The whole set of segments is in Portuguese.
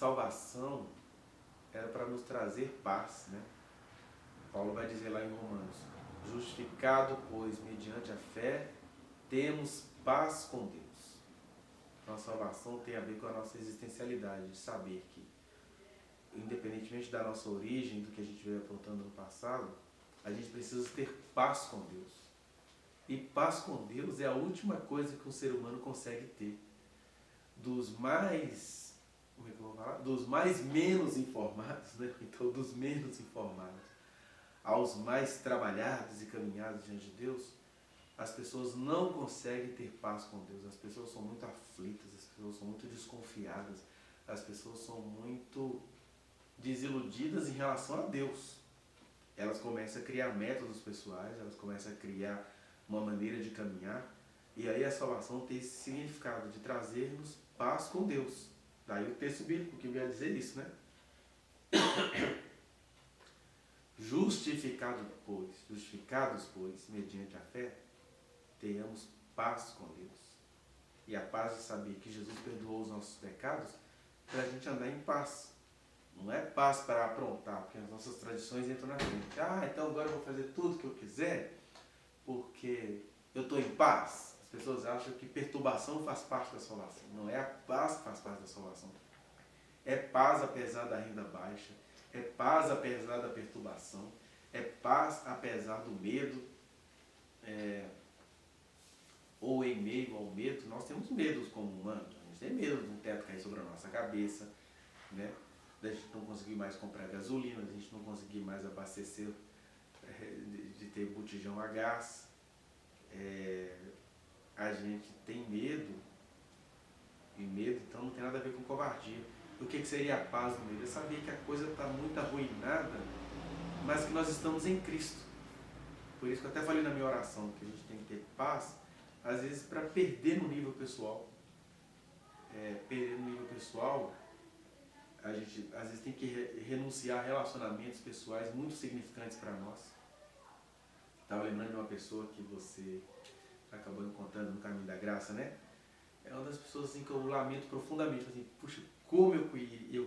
salvação era para nos trazer paz, né? Paulo vai dizer lá em Romanos: justificado, pois, mediante a fé, temos paz com Deus. Então a salvação tem a ver com a nossa existencialidade, de saber que, independentemente da nossa origem, do que a gente veio apontando no passado, a gente precisa ter paz com Deus. E paz com Deus é a última coisa que um ser humano consegue ter. Dos mais, como é que eu vou falar? Dos mais menos informados, né? Então, dos menos informados aos mais trabalhados e caminhados diante de Deus, as pessoas não conseguem ter paz com Deus. As pessoas são muito aflitas, as pessoas são muito desconfiadas, as pessoas são muito desiludidas em relação a Deus. Elas começam a criar métodos pessoais, elas começam a criar uma maneira de caminhar, e aí a salvação tem esse significado de trazer-nos paz com Deus. Daí o texto bíblico que vai dizer isso, né? Justificados, pois, mediante a fé, tenhamos paz com Deus. E a paz de saber que Jesus perdoou os nossos pecados, para a gente andar em paz. Não é paz para aprontar, porque as nossas tradições entram na frente. Então agora eu vou fazer tudo o que eu quiser, porque eu estou em paz. As pessoas acham que perturbação faz parte da salvação. Não é a paz que faz parte da salvação. É paz apesar da renda baixa, é paz apesar da perturbação, é paz apesar do medo, ou em meio ao medo. Nós temos medos como humanos. A gente tem medo de um teto cair sobre a nossa cabeça, né? Da gente não conseguir mais comprar gasolina, da gente não conseguir mais abastecer, de ter botijão a gás. A gente tem medo, e medo então não tem nada a ver com covardia. O que seria a paz no medo? É saber que a coisa está muito arruinada, mas que nós estamos em Cristo. Por isso que eu até falei na minha oração que a gente tem que ter paz, às vezes para perder no nível pessoal. Perder no nível pessoal, a gente às vezes tem que renunciar a relacionamentos pessoais muito significantes para nós. Estava lembrando de uma pessoa que você acabou encontrando no caminho da graça, né? É uma das pessoas assim, que eu lamento profundamente. Assim, puxa, como eu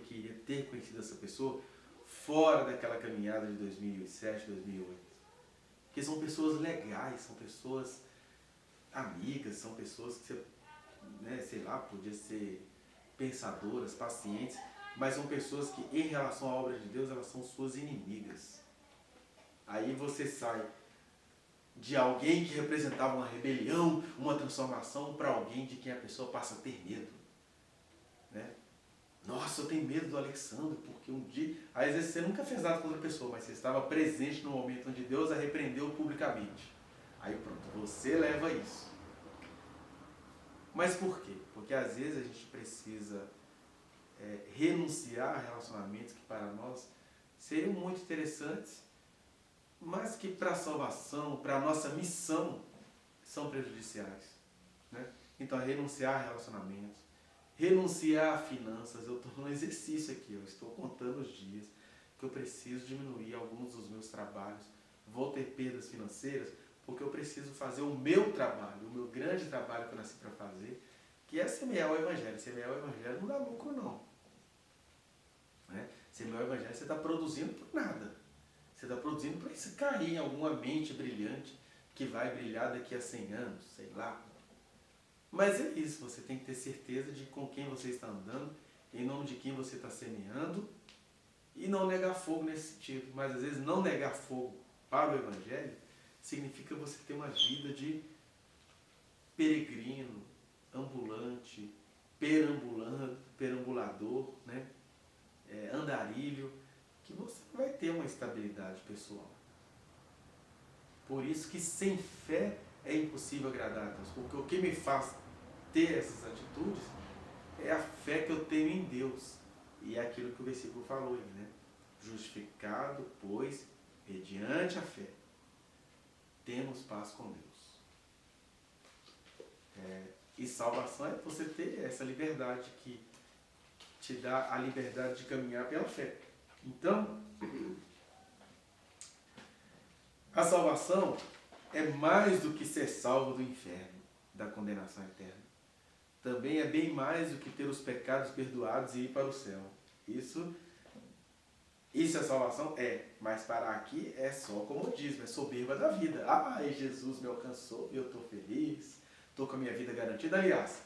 queria ter conhecido essa pessoa fora daquela caminhada de 2007, 2008. Porque são pessoas legais, são pessoas amigas, são pessoas que você, né, sei lá, podia ser pensadoras, pacientes, mas são pessoas que, em relação à obra de Deus, elas são suas inimigas. Aí você sai de alguém que representava uma rebelião, uma transformação, para alguém de quem a pessoa passa a ter medo. Né? Nossa, eu tenho medo do Alexandre, porque um dia... Às vezes você nunca fez nada contra a pessoa, mas você estava presente no momento onde Deus a repreendeu publicamente. Aí pronto, você leva isso. Mas por quê? Porque às vezes a gente precisa renunciar a relacionamentos que para nós seriam muito interessantes, mas que para a salvação, para a nossa missão, são prejudiciais. Né? Então, renunciar a relacionamentos, renunciar a finanças. Eu estou num exercício aqui, eu estou contando os dias que eu preciso diminuir alguns dos meus trabalhos, vou ter perdas financeiras, porque eu preciso fazer o meu trabalho, o meu grande trabalho que eu nasci para fazer, que é semear o Evangelho. Semear o Evangelho não dá lucro, não. Né? Semear o Evangelho, você está produzindo por nada. Você está produzindo para isso cair em alguma mente brilhante que vai brilhar daqui a 100 anos, sei lá. Mas é isso, você tem que ter certeza de com quem você está andando, em nome de quem você está semeando, e não negar fogo nesse sentido. Mas às vezes não negar fogo para o Evangelho significa você ter uma vida de peregrino, ambulante, perambulador, né? Andarilho, que você não vai ter uma estabilidade pessoal. Por isso que sem fé é impossível agradar a Deus. Porque o que me faz ter essas atitudes é a fé que eu tenho em Deus. E é aquilo que o versículo falou aí, né? Justificado, pois, mediante a fé, temos paz com Deus. E salvação é você ter essa liberdade que te dá a liberdade de caminhar pela fé. Então, a salvação é mais do que ser salvo do inferno, da condenação eterna. Também é bem mais do que ter os pecados perdoados e ir para o céu. Isso é salvação? É. Mas parar aqui é só comodismo, é soberba da vida. Ai, Jesus me alcançou, eu estou feliz, estou com a minha vida garantida. Aliás,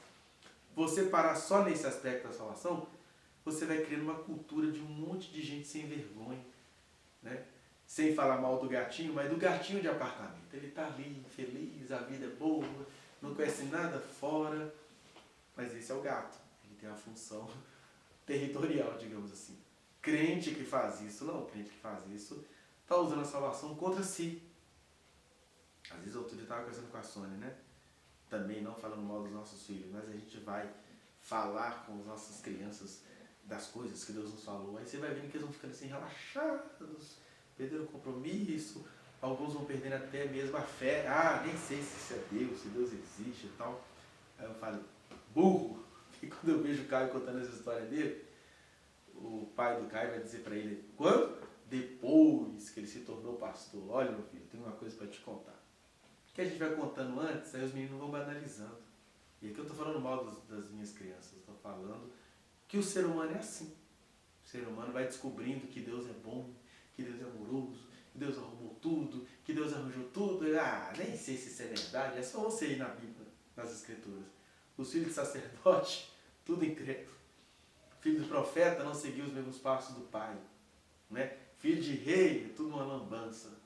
você parar só nesse aspecto da salvação, você vai criando uma cultura de um monte de gente sem vergonha, né? Sem falar mal do gatinho, mas do gatinho de apartamento. Ele está ali, feliz, a vida é boa, não conhece nada fora, mas esse é o gato. Ele tem uma função territorial, digamos assim. Crente que faz isso, não, crente que faz isso, está usando a salvação contra si. Às vezes outro dia estava conversando com a Sônia, né? Também não falando mal dos nossos filhos, mas a gente vai falar com as nossas crianças das coisas que Deus nos falou. Aí você vai vendo que eles vão ficando assim relaxados, perdendo o compromisso, alguns vão perdendo até mesmo a fé. Ah, nem sei se isso é Deus, se Deus existe e tal. Aí eu falo, burro! E quando eu vejo o Caio contando essa história dele, o pai do Caio vai dizer para ele, quando? Depois que ele se tornou pastor. Olha, meu filho, tem uma coisa para te contar. Que a gente vai contando antes, aí os meninos vão banalizando. E aqui eu estou falando mal das minhas crianças, estou falando que o ser humano é assim. O ser humano vai descobrindo que Deus é bom, que Deus é amoroso, que Deus arrumou tudo, que Deus arranjou tudo. Ah, nem sei se isso é verdade, é só você ir na Bíblia, nas Escrituras. Os filhos de sacerdote, tudo incrédulo. Filho de profeta não seguiu os mesmos passos do pai. Né? Filho de rei, tudo uma lambança.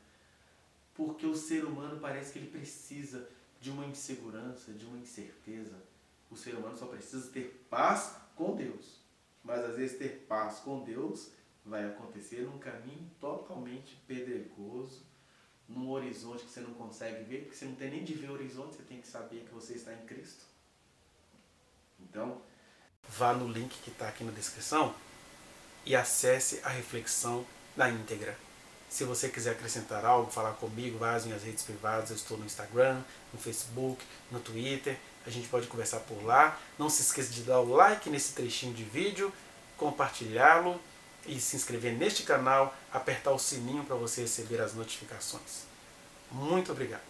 Porque o ser humano parece que ele precisa de uma insegurança, de uma incerteza. O ser humano só precisa ter paz com Deus. Mas às vezes ter paz com Deus vai acontecer num caminho totalmente pedregoso, num horizonte que você não consegue ver, porque você não tem nem de ver o horizonte, você tem que saber que você está em Cristo. Então, vá no link que está aqui na descrição e acesse a reflexão na íntegra. Se você quiser acrescentar algo, falar comigo, vai às minhas redes privadas, eu estou no Instagram, no Facebook, no Twitter, a gente pode conversar por lá. Não se esqueça de dar o like nesse trechinho de vídeo, compartilhá-lo e se inscrever neste canal, apertar o sininho para você receber as notificações. Muito obrigado!